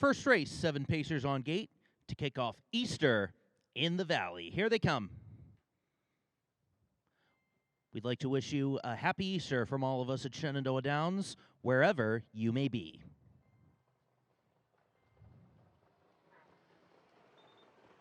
First race, 7 pacers on gate to kick off Easter in the Valley. Here they come. We'd like to wish you a happy Easter from all of us at Shenandoah Downs, wherever you may be.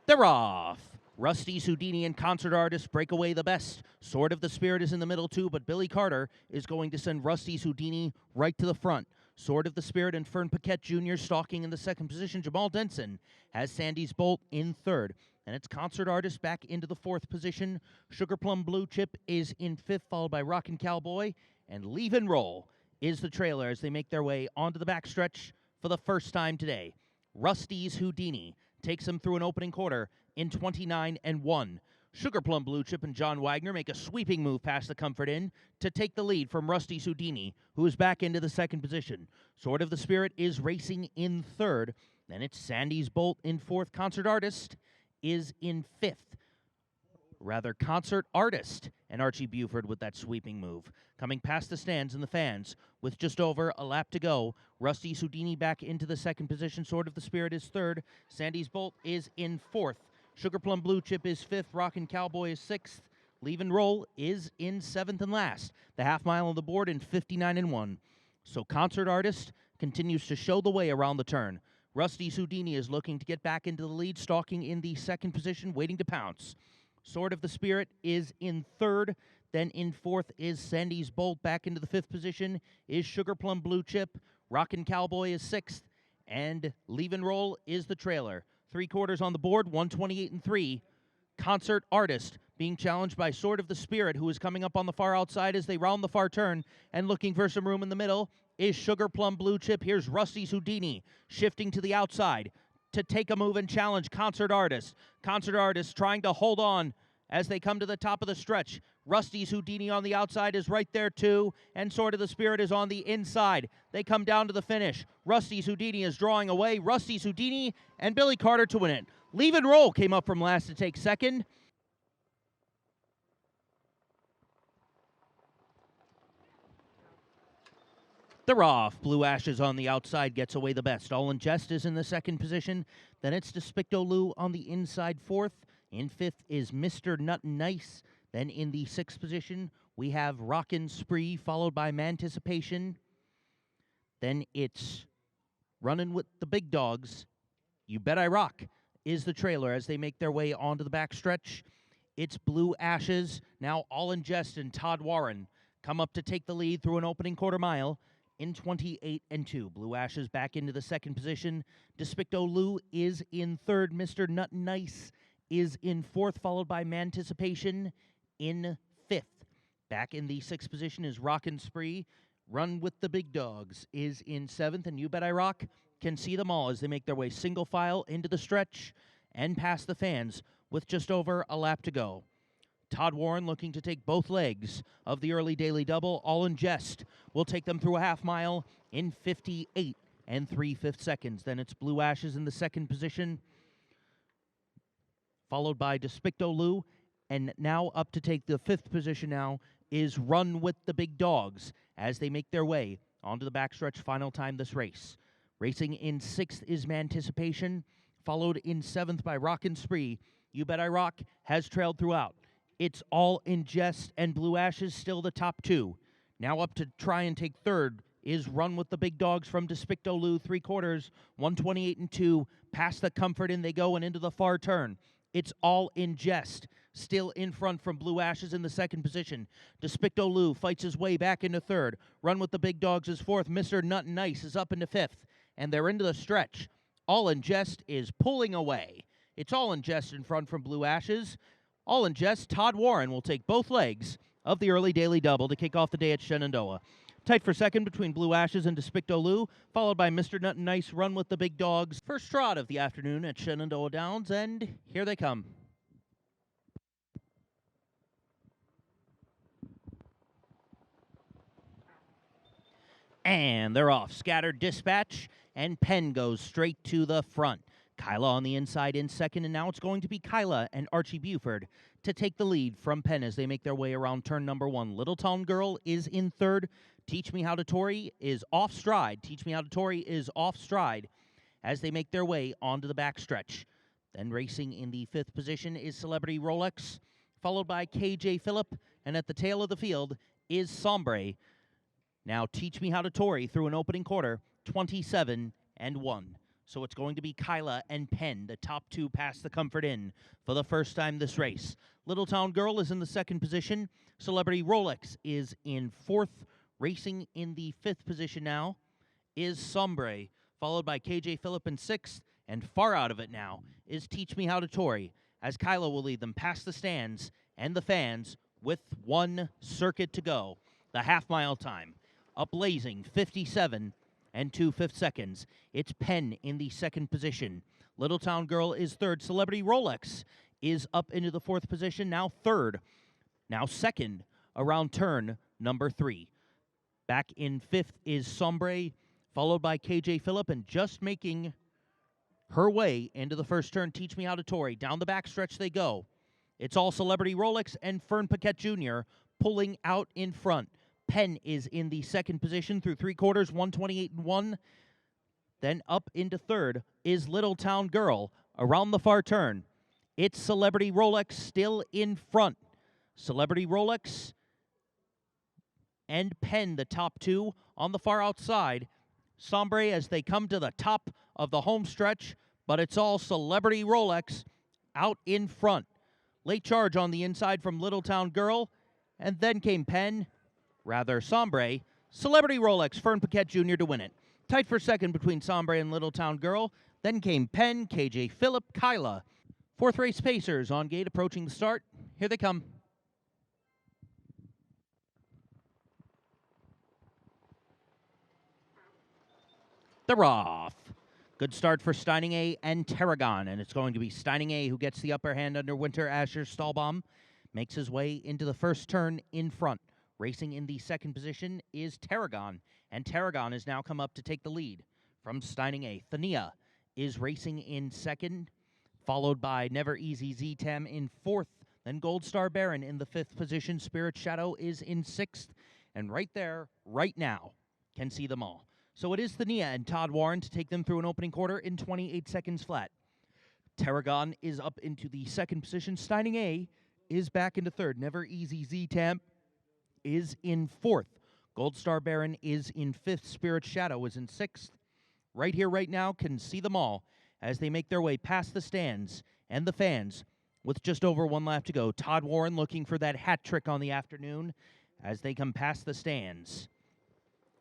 They're off. Rusty's Houdini and concert artist break away the best. Sword of the Spirit is in the middle too, but Billy Carter is going to send Rusty's Houdini right to the front. Sword of the Spirit and Fern Paquette Jr. stalking in the second position. Jamal Denson has Sandy's Bolt in third. And it's Concert Artist back into the fourth position. Sugar Plum Blue Chip is in fifth, followed by Rockin' Cowboy. And Leave and Roll is the trailer as they make their way onto the backstretch for the first time today. Rusty's Houdini takes them through an opening quarter in 29-1. Sugar Plum Blue Chip and John Wagner make a sweeping move past the Comfort Inn to take the lead from Rusty's Houdini, who is back into the second position. Sword of the Spirit is racing in third. Then it's Sandy's Bolt in fourth. Concert Artist is in fifth. Concert Artist and Archie Buford with that sweeping move. Coming past the stands and the fans with just over a lap to go. Rusty's Houdini back into the second position. Sword of the Spirit is third. Sandy's Bolt is in fourth. Sugar Plum Blue Chip is fifth. Rockin' Cowboy is sixth. Leave and Roll is in seventh and last. The half mile on the board in 59-1. So Concert Artist continues to show the way around the turn. Rusty's Houdini is looking to get back into the lead, stalking in the second position, waiting to pounce. Sword of the Spirit is in third. Then in fourth is Sandy's Bolt. Back into the fifth position is Sugar Plum Blue Chip. Rockin' Cowboy is sixth. And Leave and Roll is the trailer. 3 quarters on the board, 128-3. Concert Artist being challenged by Sword of the Spirit, who is coming up on the far outside as they round the far turn and looking for some room in the middle is Sugar Plum Blue Chip. Here's Rusty's Houdini shifting to the outside to take a move and challenge Concert Artist. Concert Artist trying to hold on as they come to the top of the stretch. Rusty's Houdini on the outside is right there too, and Sword of the Spirit is on the inside. They come down to the finish. Rusty's Houdini is drawing away. Rusty's Houdini and Billy Carter to win it. Leave and Roll came up from last to take second. They're off. Blue Ashes on the outside gets away the best. All in Jest is in the second position. Then it's Despicto Lou on the inside fourth. In fifth is Mr. Nut and Nice. Then in the sixth position, we have Rockin' Spree, followed by Manticipation. Then it's Runnin' with the Big Dogs. You Bet I Rock is the trailer as they make their way onto the backstretch. It's Blue Ashes, now All in Jest and Todd Warren come up to take the lead through an opening quarter mile in 28-2. Blue Ashes back into the second position. Despicto Lou is in third. Mr. Nut and Nice is in fourth, followed by Manticipation in fifth. Back in the sixth position is Rockin' Spree. Run with the Big Dogs is in seventh, and You Bet I Rock can see them all as they make their way single file into the stretch and past the fans with just over a lap to go. Todd Warren looking to take both legs of the early daily double. All in Jest will take them through a half mile in 58 3/5 seconds. Then it's Blue Ashes in the second position, followed by Despicto Lou. And now up to take the fifth position now is Run with the Big Dogs as they make their way onto the backstretch final time this race. Racing in sixth is Manticipation, followed in seventh by Rockin' Spree. You Bet I Rock has trailed throughout. It's All in Jest and Blue Ashes still the top two. Now up to try and take third is Run with the Big Dogs from Despicto Lou. 3 quarters, 128-2. Past the Comfort Inn they go and into the far turn. It's All in Jest still in front from Blue Ashes in the second position. Despicto Lou fights his way back into third. Run with the Big Dogs is fourth. Mr. Nut and Nice is up into fifth. And they're into the stretch. All in Jest is pulling away. It's All in Jest in front from Blue Ashes. All in Jest, Todd Warren will take both legs of the early daily double to kick off the day at Shenandoah. Tight for second between Blue Ashes and Despicto Lou, followed by Mr. Nut and Nice, Run with the Big Dogs. First trot of the afternoon at Shenandoah Downs, and here they come. And they're off. Scattered Dispatch, and Penn goes straight to the front. Kyla on the inside in second, and now it's going to be Kyla and Archie Buford to take the lead from Penn as they make their way around turn number 1. Little Town Girl is in third. Teach Me How to Tory is off stride. Teach Me How to Tory is off stride. as they make their way onto the backstretch. Then racing in the 5th position is Celebrity Rolex, followed by KJ Phillip, and at the tail of the field is Sombre. Now Teach Me How to Tory through an opening quarter, 27-1. So it's going to be Kyla and Penn, the top 2 past the Comfort Inn for the first time this race. Little Town Girl is in the 2nd position. Celebrity Rolex is in 4th. Racing in the 5th position now is Sombre, followed by KJ Phillip in 6th. And far out of it now is Teach Me How to Tory, as Kyla will lead them past the stands and the fans with 1 circuit to go. The half-mile time, a blazing 57 2/5 seconds. It's Penn in the 2nd position. Little Town Girl is 3rd. Celebrity Rolex is up into the 4th position, now 3rd. Now 2nd around turn number 3. Back in 5th is Sombre, followed by KJ Phillip, and just making her way into the first turn, Teach Me How to Tory. Down the backstretch they go. It's all Celebrity Rolex and Fern Paquette Jr. pulling out in front. Penn is in the 2nd position through 3 quarters, 128-1. Then up into 3rd is Little Town Girl around the far turn. It's Celebrity Rolex still in front. Celebrity Rolex and Penn, the top 2 on the far outside. Sombre as they come to the top of the home stretch, but it's all Celebrity Rolex out in front. Late charge on the inside from Little Town Girl, and then came Sombre, Celebrity Rolex, Fern Paquette Jr. to win it. Tight for 2nd between Sombre and Little Town Girl. Then came Penn, KJ Phillip, Kyla. 4th race Pacers on gate approaching the start. Here they come. They're off. Good start for Steining A and Tarragon, and it's going to be Steining A who gets the upper hand under Winter Asher Stahlbaum. Makes his way into the first turn in front. Racing in the 2nd position is Tarragon, and Tarragon has now come up to take the lead from Steining A. Thania is racing in 2nd, followed by Never Easy Z-Tam in 4th. Then Gold Star Baron in the 5th position. Spirit Shadow is in 6th, and right there, right now, can see them all. So it is Thania and Todd Warren to take them through an opening quarter in 28 seconds flat. Tarragon is up into the 2nd position. Steining A is back into 3rd. Never Easy Z-Tam is in 4th. Gold Star Baron is in 5th. Spirit Shadow is in 6th. Right here, right now, can see them all as they make their way past the stands and the fans with just over 1 lap to go. Todd Warren looking for that hat trick on the afternoon as they come past the stands.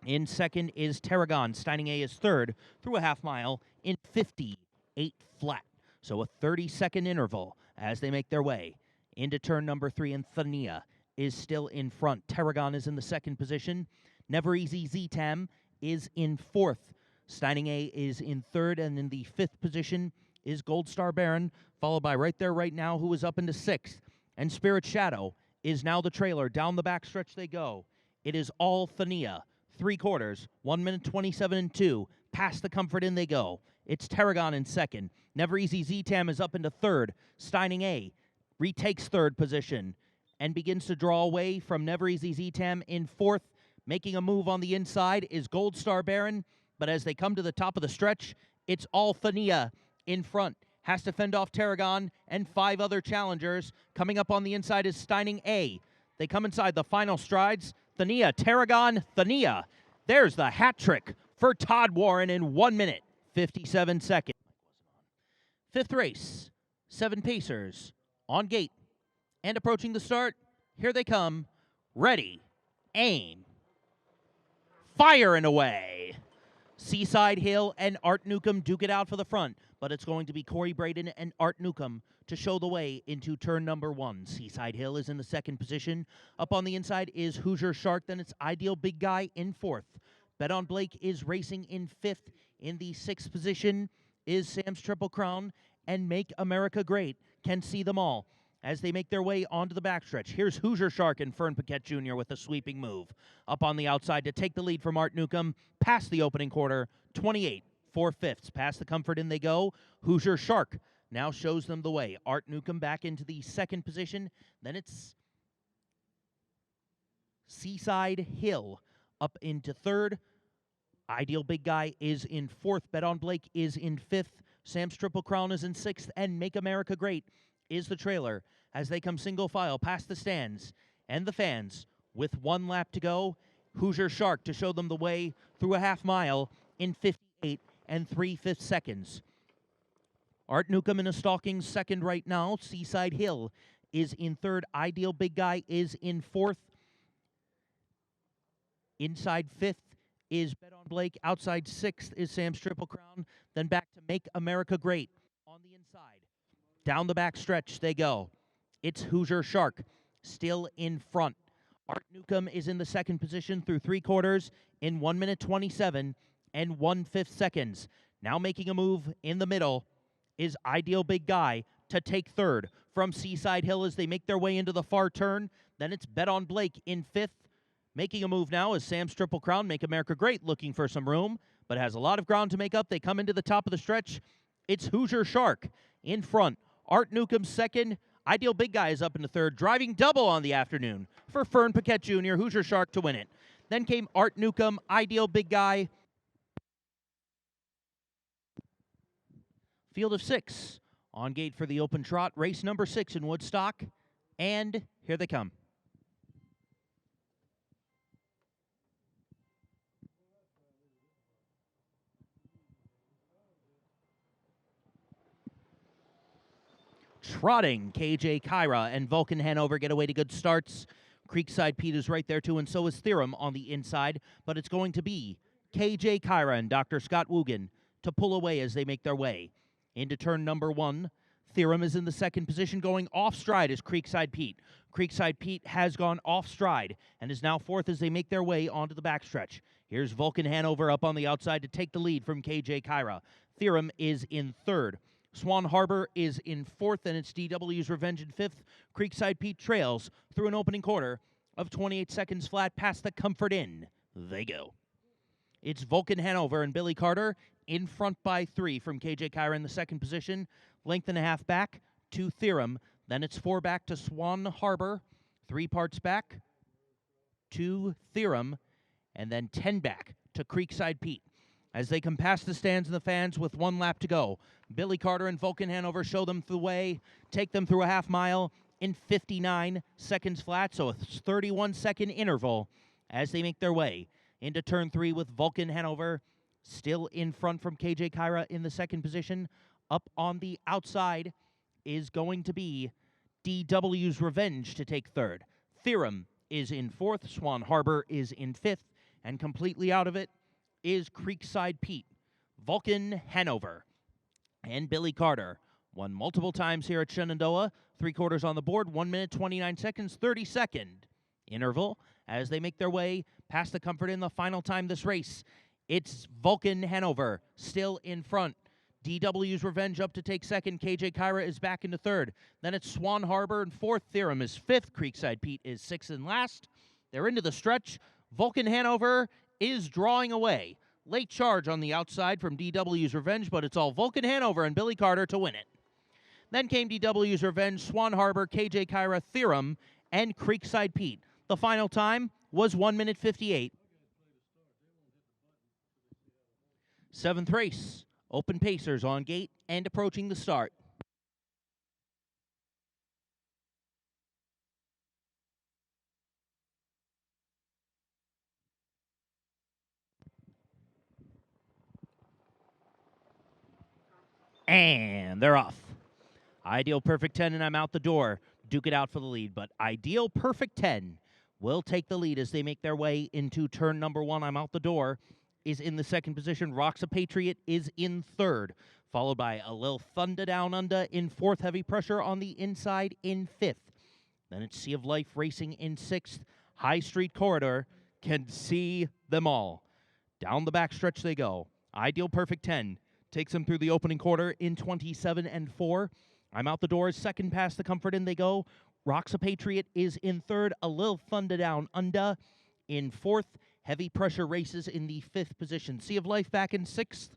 In 2nd is Tarragon. Steining A is 3rd through a half mile in 58 flat. So a 30-second interval as they make their way into turn number 3, and Thania is still in front. Tarragon is in the 2nd position. Never Easy Z-Tam is in 4th. Steining A is in 3rd, and in the 5th position is Gold Star Baron, followed by right there, right now, who is up into 6th. And Spirit Shadow is now the trailer. Down the backstretch they go. It is all Thania. 3 quarters, 1 minute 27-2. Past the Comfort Inn they go. It's Tarragon in 2nd. Never Easy Z-Tam is up into 3rd. Steining A retakes 3rd position and begins to draw away from Never Easy Z-Tam in 4th. Making a move on the inside is Gold Star Baron, but as they come to the top of the stretch, it's all Thania in front. Has to fend off Tarragon and 5 other challengers. Coming up on the inside is Steining A. They come inside the final strides. Thania, Tarragon, Thania. There's the hat trick for Todd Warren in 1 minute, 57 seconds. 5th race, 7 Pacers on gate and approaching the start. Here they come. Ready, aim, fire and away. Seaside Hill and Art Newcomb duke it out for the front, but it's going to be Corey Braden and Art Newcomb to show the way into turn number 1. Seaside Hill is in the 2nd position. Up on the inside is Hoosier Shark, then it's Ideal Big Guy in 4th. Bet on Blake is racing in 5th. In the 6th position is Sam's Triple Crown, and Make America Great can see them all as they make their way onto the backstretch. Here's Hoosier Shark and Fern Paquette Jr. with a sweeping move. Up on the outside to take the lead from Art Newcomb past the opening quarter, 28 4/5. Past the Comfort Inn they go. Hoosier Shark now shows them the way. Art Newcomb back into the 2nd position. Then it's Seaside Hill up into 3rd. Ideal Big Guy is in fourth. Bet on Blake is in fifth. Sam's Triple Crown is in sixth. And Make America Great is the trailer as they come single file past the stands and the fans with 1 lap to go. Hoosier Shark to show them the way through a half mile in 58 and 3/5 seconds. Art Newcomb in a stalking second right now. Seaside Hill is in third. Ideal Big Guy is in fourth. Inside fifth is Bet on Blake. Outside sixth is Sam's Triple Crown. Then back to Make America Great on the inside. Down the back stretch they go. It's Hoosier Shark still in front. Art Newcomb is in the second position through 3/4 in 1 minute 27 and 1/5 seconds. Now making a move in the middle is Ideal Big Guy to take third from Seaside Hill as they make their way into the far turn. Then it's Bet on Blake in fifth. Making a move now is Sam's Triple Crown, Make America Great, looking for some room, but has a lot of ground to make up. They come into the top of the stretch. It's Hoosier Shark in front. Art Newcomb second. Ideal Big Guy is up in the third, driving double on the afternoon for Fern Paquette Jr., Hoosier Shark to win it. Then came Art Newcomb, Ideal Big Guy. Field of 6 on gate for the open trot, race number 6 in Woodstock, and here they come. Trotting, KJ Kyra and Vulcan Hanover get away to good starts. Creekside Pete is right there too, and so is Theorem on the inside, but it's going to be KJ Kyra and Dr. Scott Woogan to pull away as they make their way into turn number 1. Theorem is in the second position, going off stride is Creekside Pete. Creekside Pete has gone off stride and is now fourth as they make their way onto the backstretch. Here's Vulcan Hanover up on the outside to take the lead from KJ Kyra. Theorem is in third. Swan Harbor is in fourth, and it's DW's Revenge in fifth. Creekside Pete trails through an opening quarter of 28 seconds flat past the Comfort Inn. They go. It's Vulcan Hanover and Billy Carter in front by 3 from KJ Kyra in the second position. Length and a half back to Theorem. Then it's 4 back to Swan Harbor. 3 parts back to Theorem. And then 10 back to Creekside Pete. As they come past the stands and the fans with 1 lap to go, Billy Carter and Vulcan Hanover show them the way, take them through a half mile in 59 seconds flat, so a 31-second interval as they make their way into turn 3 with Vulcan Hanover still in front from KJ Kyra in the second position. Up on the outside is going to be DW's Revenge to take third. Theorem is in fourth, Swan Harbor is in fifth, and completely out of it is Creekside Pete. Vulcan Hanover and Billy Carter won multiple times here at Shenandoah. 3/4 on the board, 1 minute 29 seconds, 30-second interval as they make their way past the Comfort Inn the final time this race. It's Vulcan Hanover still in front. DW's Revenge up to take second. KJ Kyra is back into third. Then it's Swan Harbor in fourth. Theorem is fifth. Creekside Pete is sixth and last. They're into the stretch. Vulcan Hanover is drawing away. Late charge on the outside from DW's Revenge, but it's all Vulcan Hanover and Billy Carter to win it. Then came DW's Revenge, Swan Harbor, KJ Kyra, Theorem, and Creekside Pete. The final time was 1 minute 58. 7th race, Open Pacers on gate and approaching the start. And they're off. Ideal Perfect 10, and I'm out the door. Duke it out for the lead, but Ideal Perfect 10 will take the lead as they make their way into turn number 1. I'm out the door is in the second position. Rock's a Patriot is in third, followed by A Lil Thunder Down Under in fourth. Heavy Pressure on the inside in fifth. Then it's Sea of Life Racing in sixth. High Street Corridor can see them all. Down the backstretch they go. Ideal Perfect 10 takes them through the opening quarter in 27 and 4. I'm out the door. Second past the Comfort Inn they go. Rock's a Patriot is in third. A Lil Thunder Down Under in fourth. Heavy Pressure races in the fifth position. Sea of Life back in sixth.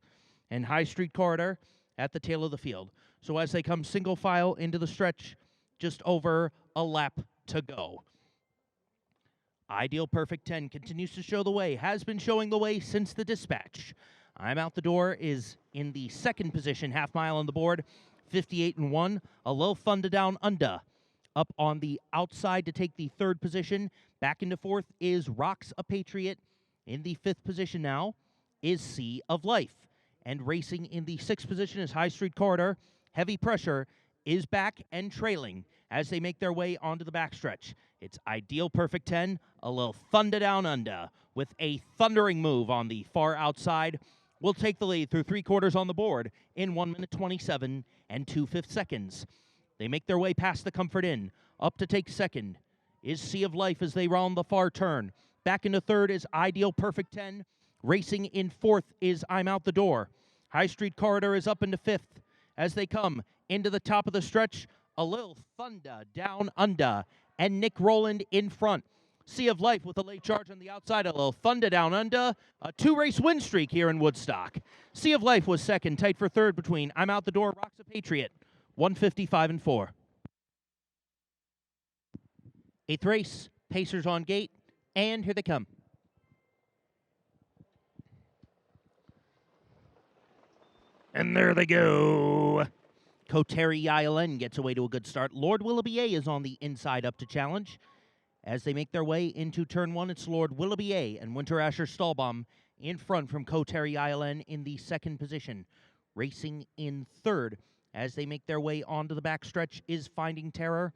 And High Street Corridor at the tail of the field. So as they come single file into the stretch, just over a lap to go. Ideal Perfect 10 continues to show the way, has been showing the way since the dispatch. I'm Out the Door is in the second position, half mile on the board, 58-1. A little fun to down under. Up on the outside to take the third position. Back into fourth is Rocks a Patriot. In the fifth position now is Sea of Life. And racing in the sixth position is High Street Corridor. Heavy Pressure is back and trailing as they make their way onto the backstretch. It's Ideal Perfect 10, a little thunder down under, with a thundering move on the far outside. Will take the lead through 3/4 on the board in 1 minute 27 and 2/5 seconds. They make their way past the Comfort Inn. Up to take second is Sea of Life as they round the far turn. Back into third is Ideal Perfect 10. Racing in fourth is I'm Out the Door. High Street Corridor is up into fifth as they come into the top of the stretch. A little thunder down under, and Nick Rowland in front. Sea of Life with a late charge on the outside, a little thunder down under. A 2-race win streak here in Woodstock. Sea of Life was second, tight for third between I'm Out the Door, Rocks a Patriot, 155-4. Eighth race, Pacers on gate, and here they come. And there they go. Koteri ILN gets away to a good start. Lord Willoughby A is on the inside up to challenge. As they make their way into turn one, it's Lord Willoughby A and Winter Asher Stahlbaum in front from Koteri ILN in the second position. Racing in third as they make their way onto the backstretch is Finding Terror.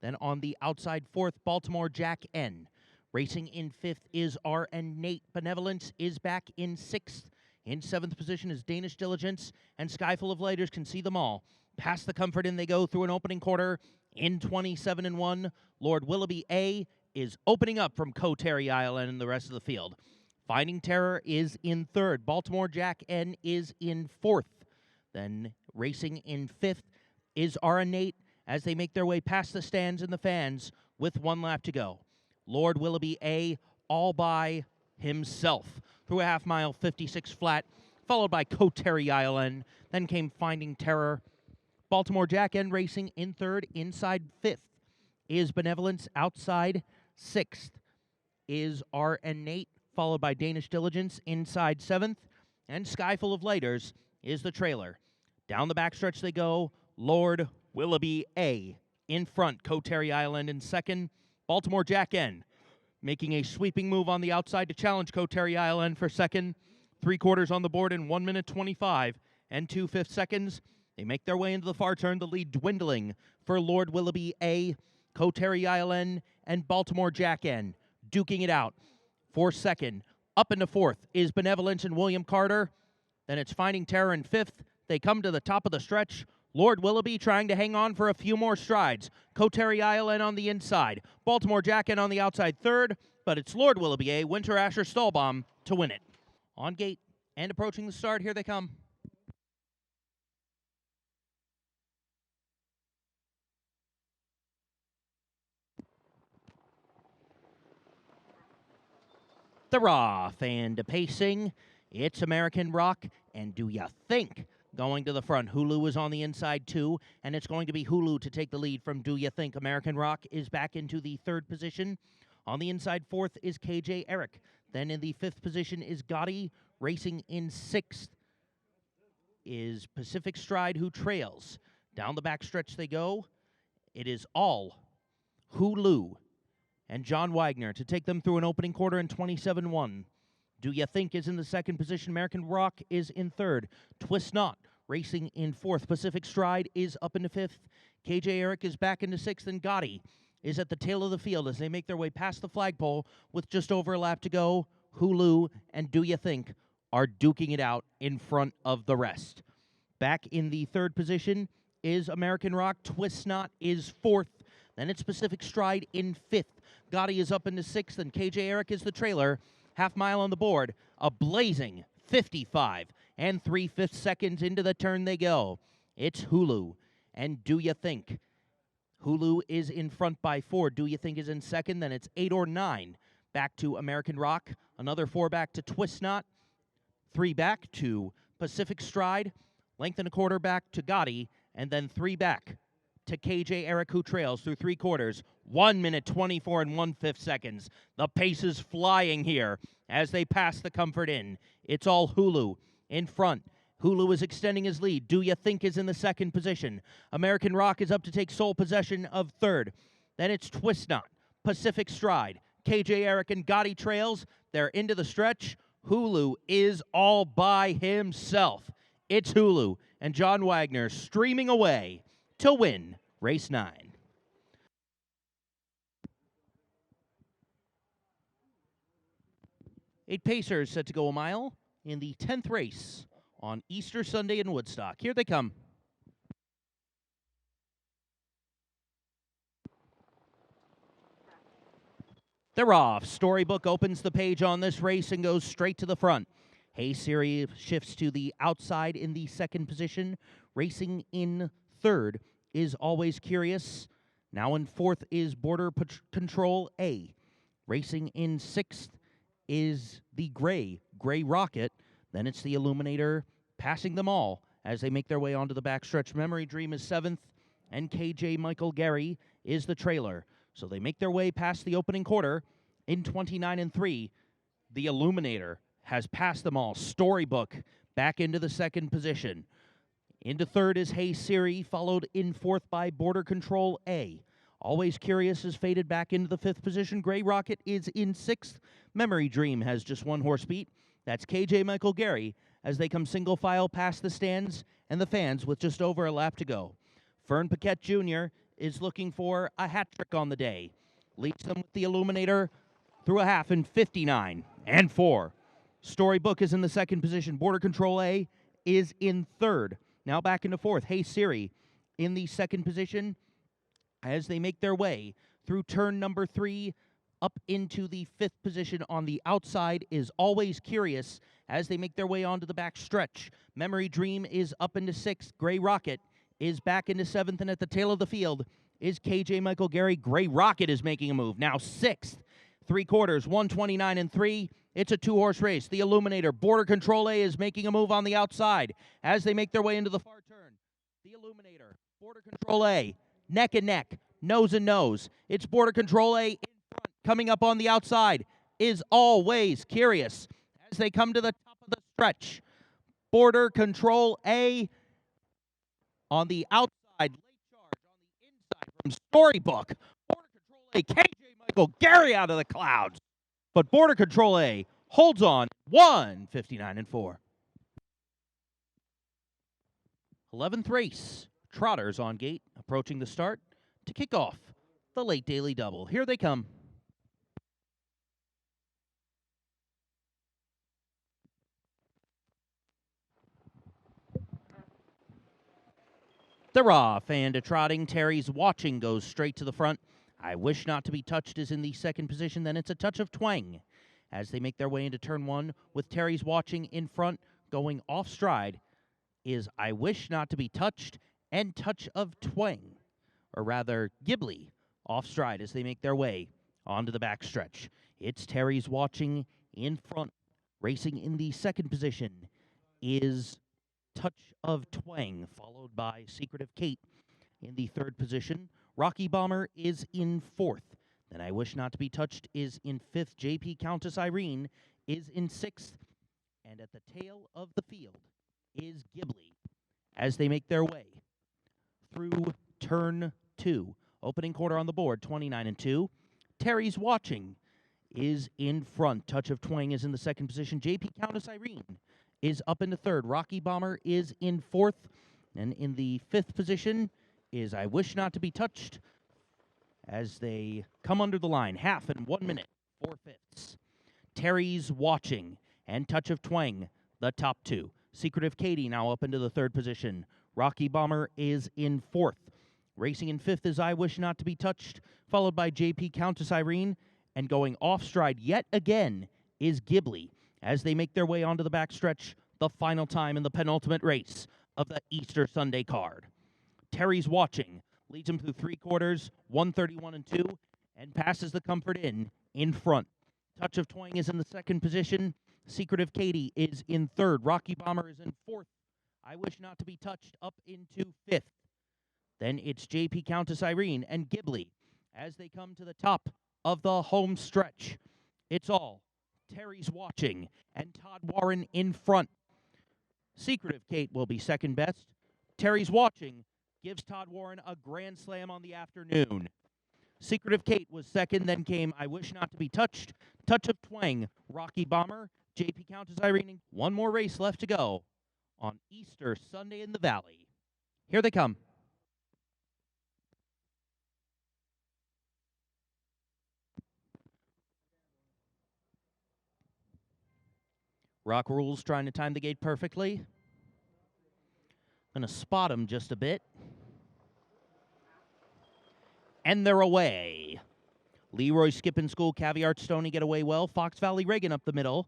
Then on the outside fourth, Baltimore Jack N. Racing in fifth is RN Nate. Benevolence is back in sixth. In seventh position is Danish Diligence, and Skyful of Lighters can see them all. Past the Comfort Inn they go through an opening quarter in 27-1. Lord Willoughby A is opening up from Koteri Island and the rest of the field. Finding Terror is in third. Baltimore Jack N is in fourth. Then racing in fifth is Nate as they make their way past the stands and the fans with 1 lap to go. Lord Willoughby A all by himself through a half mile, 56 flat, followed by Koteri Island. Then came Finding Terror. Baltimore Jack N racing in third, inside fifth is Benevolence, outside sixth is RN Nate, followed by Danish Diligence, inside seventh, and Skyful of Lighters is the trailer. Down the backstretch they go, Lord Willoughby A in front, Koteri Island in second, Baltimore Jack N making a sweeping move on the outside to challenge Koteri Island for second. 3/4 on the board in 1 minute 25 and 2/5 seconds. They make their way into the far turn, the lead dwindling for Lord Willoughby A, Koteri Island, and Baltimore Jack N duking it out for second. Up into fourth is Benevolence and William Carter. Then it's Finding Terror in fifth. They come to the top of the stretch. Lord Willoughby trying to hang on for a few more strides. Koteri Island on the inside. Baltimore Jack N on the outside third, but it's Lord Willoughby A, Winter Asher Stahlbaum to win it. On gate and approaching the start, here they come. They're off and pacing. It's American Rock, and Do Ya Think going to the front. Hulu is on the inside too, and it's going to be Hulu to take the lead from Do Ya Think. American Rock is back into the third position. On the inside fourth is KJ Eric. Then in the fifth position is Gotti. Racing in sixth is Pacific Stride, who trails. Down the backstretch they go. It is all Hulu and John Wagner to take them through an opening quarter in 27-1. Do Ya Think is in the second position. American Rock is in third. Twist Not racing in fourth. Pacific Stride is up into fifth. KJ Eric is back into sixth, and Gotti is at the tail of the field as they make their way past the flagpole with just over a lap to go. Hulu and Do Ya Think are duking it out in front of the rest. Back in the third position is American Rock. Twist Not is fourth. Then it's Pacific Stride in fifth. Gotti is up into sixth, and KJ Eric is the trailer. Half mile on the board. A blazing 55 and 3/5 seconds into the turn they go. It's Hulu and Do Ya Think. Hulu is in front by 4. Do Ya Think is in second. Then it's 8 or 9 back to American Rock. Another 4 back to Twist Not. 3 back to Pacific Stride. Length and a quarter back to Gotti. And then 3 back to KJ Eric, who trails through 3/4. 1 minute 24 and 1/5 seconds. The pace is flying here as they pass the Comfort Inn. It's all Hulu in front. Hulu is extending his lead. Do Ya Think is in the second position. American Rock is up to take sole possession of third. Then it's Twist Knot, Pacific Stride, KJ Eric and Gotti trails. They're into the stretch. Hulu is all by himself. It's Hulu and John Wagner streaming away to win race 9. Eight Pacers set to go a mile in the 10th race on Easter Sunday in Woodstock. Here they come. They're off. Storybook opens the page on this race and goes straight to the front. Hey Siri shifts to the outside in the second position. Racing in third is Always Curious. Now in fourth is Border Control A. Racing in sixth is the Gray Rocket. Then it's the Illuminator passing them all as they make their way onto the backstretch. Memory Dream is seventh, and KJ Michael Gary is the trailer. So they make their way past the opening quarter in 29 and 3. The Illuminator has passed them all. Storybook back into the second position. Into third is Hey Siri, followed in fourth by Border Control A. Always Curious is faded back into the fifth position. Gray Rocket is in sixth. Memory Dream has just one horse beat. That's KJ Michael Gary as they come single file past the stands and the fans with just over a lap to go. Fern Paquette Jr. is looking for a hat trick on the day. Leads them with the Illuminator through a half in 59 and 4. Storybook is in the second position. Border Control A is in third. Now back into fourth. Hey Siri in the second position as they make their way through turn number 3 up into the fifth position. On the outside is Always Curious as they make their way onto the back stretch. Memory Dream is up into sixth. Gray Rocket is back into seventh, and at the tail of the field is KJ Michael Gary. Gray Rocket is making a move. Now sixth. 3/4, 129 and 3. It's a two-horse race. The Illuminator, Border Control A, is making a move on the outside as they make their way into the far turn. The Illuminator, Border Control A, neck and neck, nose and nose. It's Border Control A in front. Coming up on the outside is Always Curious as they come to the top of the stretch. Border Control A on the outside, late charge on the inside from Storybook. Border Control A, KJ Michael Gary out of the clouds. But Border Control A holds on 159 and 4. 11th race. Trotters on gate, approaching the start to kick off the late daily double. Here they come. They're off, and a trotting. Terry's Watching goes straight to the front. I Wish Not to Be Touched is in the second position. Then it's a Touch of Twang as they make their way into turn 1 with Terry's Watching in front. Going off stride is I Wish Not to Be Touched and Touch of Twang, or rather Ghibli, off stride as they make their way onto the backstretch. It's Terry's Watching in front. Racing in the second position is Touch of Twang, followed by Secretive Kate in the third position. Rocky Bomber is in fourth. Then I Wish Not to Be Touched is in fifth. JP Countess Irene is in sixth. And at the tail of the field is Ghibli as they make their way through turn 2. Opening quarter on the board, 29 and 2. Terry's Watching is in front. Touch of Twang is in the second position. JP Countess Irene is up into third. Rocky Bomber is in fourth. And in the fifth position is I Wish Not to Be Touched as they come under the line. Half in 1 minute, 4/5. Terry's Watching and Touch of Twang, the top two. Secretive Katie now up into the third position. Rocky Bomber is in fourth. Racing in fifth is I Wish Not to Be Touched, followed by JP Countess Irene. And going off stride yet again is Ghibli as they make their way onto the backstretch, the final time in the penultimate race of the Easter Sunday card. Terry's Watching leads him through 3/4, 131 and 2, and passes the Comfort Inn in front. Touch of Twang is in the second position. Secretive Katie is in third. Rocky Bomber is in fourth. I Wish Not to Be Touched up into fifth. Then it's JP Countess Irene and Ghibli as they come to the top of the home stretch. It's all Terry's Watching and Todd Warren in front. Secretive Kate will be second best. Terry's Watching gives Todd Warren a grand slam on the afternoon. Secretive Kate was second, then came I Wish Not to Be Touched, Touch of Twang, Rocky Bomber, JP Countess Irene. One more race left to go on Easter Sunday in the Valley. Here they come. Rock Rules trying to time the gate perfectly. Gonna spot him just a bit. And they're away. Leroy Skipping School, Caviar Stoney get away well. Fox Valley Reagan up the middle.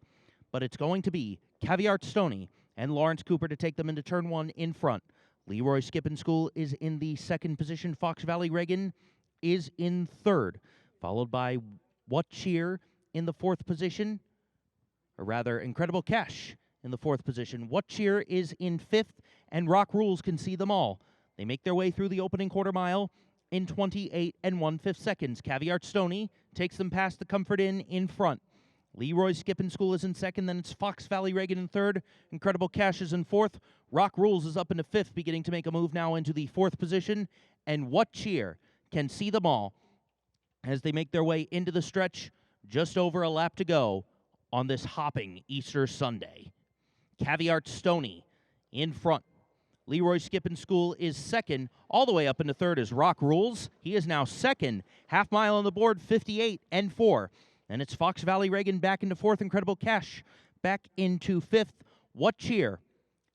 But it's going to be Caviar Stoney and Lawrence Cooper to take them into turn one in front. Leroy Skipping School is in the second position. Fox Valley Reagan is in third. Followed by What Cheer in the fourth position. Or rather, Incredible Cash in the fourth position. What Cheer is in fifth, and Rock Rules can see them all. They make their way through the opening quarter mile in 28 1/5 seconds. Caviar Stoney takes them past the Comfort Inn in front. Leroy Skipping School is in second, then it's Fox Valley Reagan in third. Incredible Cash is in fourth. Rock Rules is up into fifth, beginning to make a move now into the fourth position. And What Cheer can see them all as they make their way into the stretch. Just over a lap to go on this hopping Easter Sunday. Caviar Stoney in front. Leroy Skipping School is second. All the way up into third is Rock Rules. He is now second. Half mile on the board, 58 4. And it's Fox Valley Reagan back into fourth. Incredible Cash back into fifth. What Cheer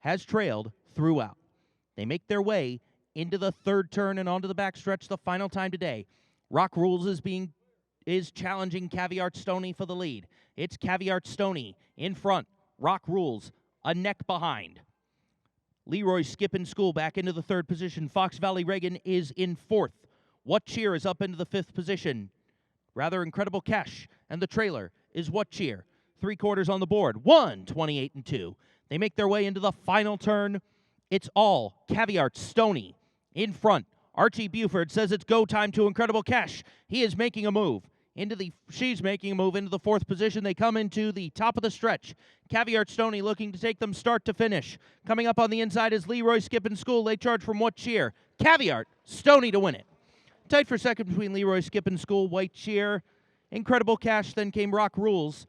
has trailed throughout. They make their way into the third turn and onto the backstretch the final time today. Rock Rules is challenging Caviar Stoney for the lead. It's Caviar Stoney in front. Rock Rules a neck behind. Leroy Skipping School back into the third position. Fox Valley Reagan is in fourth. What Cheer is up into the fifth position. Rather, Incredible Cash and the trailer is What Cheer. 3/4 on the board. 28 2. They make their way into the final turn. It's all Caviar Stoney in front. Archie Buford says it's go time to Incredible Cash. He is making a move. She's making a move into the fourth position. They come into the top of the stretch. Caviar Stoney looking to take them start to finish. Coming up on the inside is Leroy Skipping School. They charge from What Cheer. Caviar Stoney to win it. Tight for second between Leroy Skipping School, White Cheer, Incredible Cash. Then came Rock Rules.